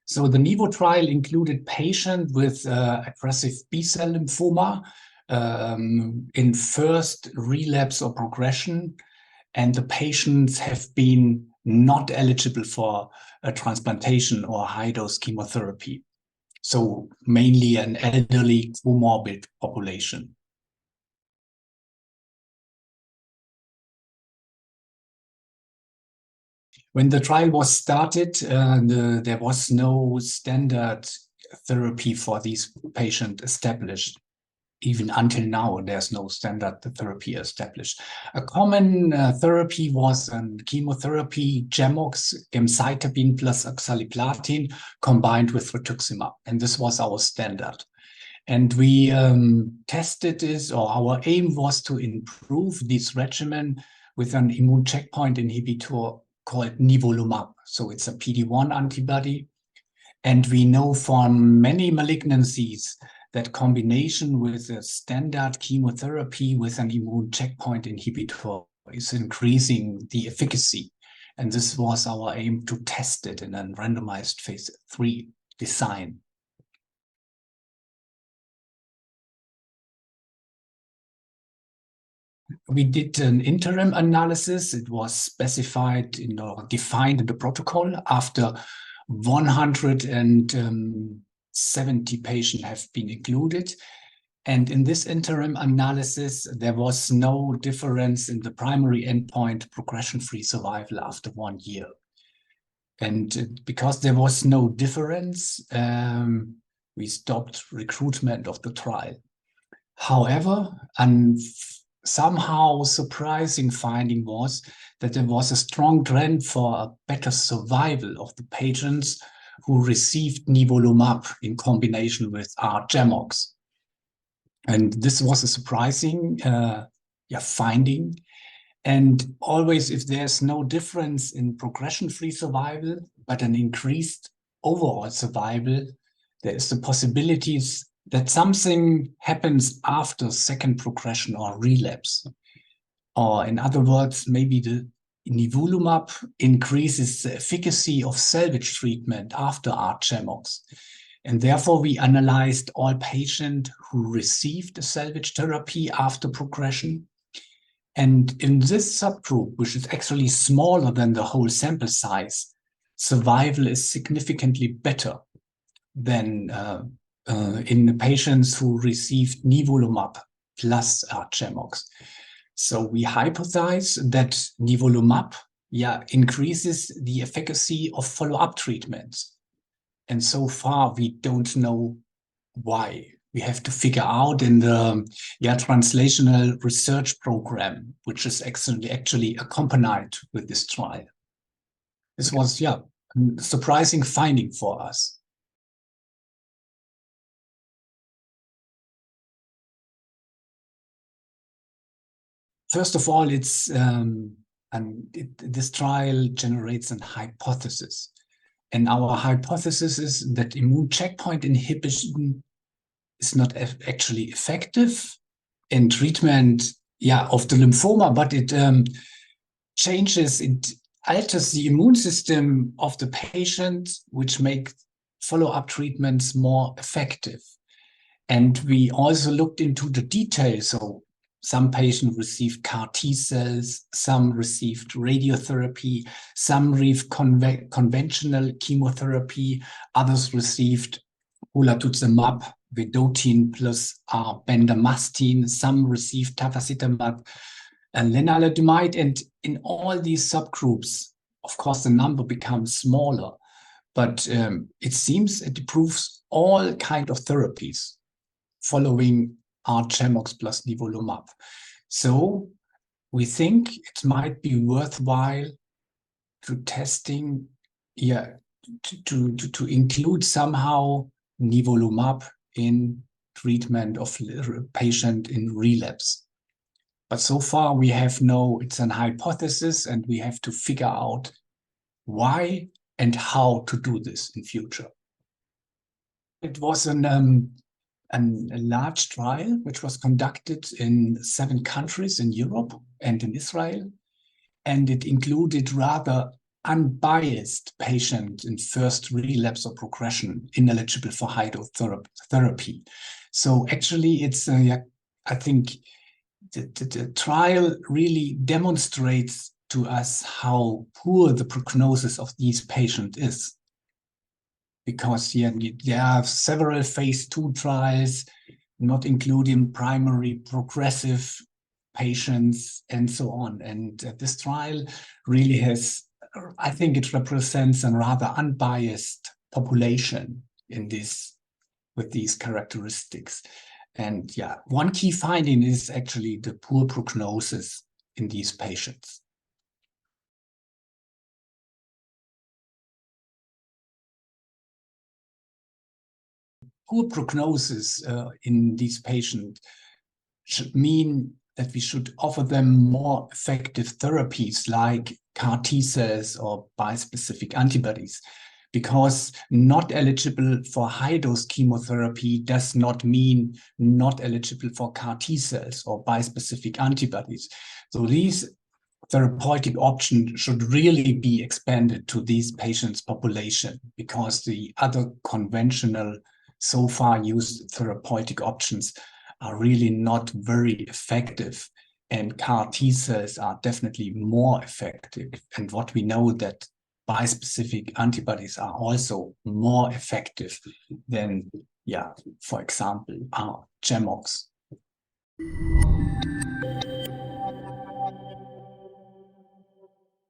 So the Niveau trial included patients with aggressive B-cell lymphoma in first relapse or progression, and the patients have been not eligible for a transplantation or high-dose chemotherapy. So mainly an elderly comorbid population. When the trial was started, there was no standard therapy for these patients established. Even until now, there's no standard therapy established. A common therapy was chemotherapy, R-GemOx, gemcitabine plus oxaliplatin combined with rituximab. And this was our standard. And we tested this, or our aim was to improve this regimen with an immune checkpoint inhibitor called nivolumab. So it's a PD-1 antibody. And we know from many malignancies that combination with a standard chemotherapy with an immune checkpoint inhibitor is increasing the efficacy. And this was our aim to test it in a randomized phase 3 design. We did an interim analysis. It was specified or defined in the protocol after 170 patients have been included. And in this interim analysis, there was no difference in the primary endpoint progression-free survival after 1 year. And because there was no difference, we stopped recruitment of the trial. However, somehow surprising finding was that there was a strong trend for a better survival of the patients who received nivolumab in combination with R-GemOx. And this was a surprising finding. And always, if there's no difference in progression-free survival, but an increased overall survival, there is the possibilities that something happens after second progression or relapse. Or in other words, maybe the nivolumab increases the efficacy of salvage treatment after R-GemOx. And therefore, we analyzed all patients who received the salvage therapy after progression. And in this subgroup, which is actually smaller than the whole sample size, survival is significantly better than in the patients who received nivolumab plus R-GemOx. So we hypothesize that nivolumab increases the efficacy of follow-up treatments. And so far, we don't know why. We have to figure out in the translational research program, which is actually accompanied with this trial. This was, a surprising finding for us. First of all, this trial generates a hypothesis. And our hypothesis is that immune checkpoint inhibition is not actually effective in treatment of the lymphoma, but it alters the immune system of the patient, which makes follow-up treatments more effective. And we also looked into the details. So some patients received CAR T cells, some received radiotherapy, some received conventional chemotherapy, others received olutuzumab vedotin plus bendamustine, some received tafasitamab and lenalidomide. And in all these subgroups, of course, the number becomes smaller, but it seems it proves all kinds of therapies following R-GemOx plus nivolumab. So we think it might be worthwhile to testing, to include somehow nivolumab in treatment of patient in relapse. But so far we have it's an hypothesis, and we have to figure out why and how to do this in future. It was a large trial which was conducted in 7 countries in Europe and in Israel, and it included rather unbiased patient in first relapse or progression ineligible for therapy. So actually, it's I think the trial really demonstrates to us how poor the prognosis of these patients is. Because there are several phase 2 trials, not including primary progressive patients and so on. And this trial really has, I think it represents a rather unbiased population in this, with these characteristics. And yeah, one key finding is actually the poor prognosis in these patients. Poor prognosis in these patients should mean that we should offer them more effective therapies like CAR T cells or bispecific antibodies, because not eligible for high-dose chemotherapy does not mean not eligible for CAR T cells or bispecific antibodies. So these therapeutic options should really be expanded to these patients' population, because the other conventional so far used therapeutic options are really not very effective, and CAR T cells are definitely more effective. And what we know that bispecific antibodies are also more effective than, for example, R-GemOx.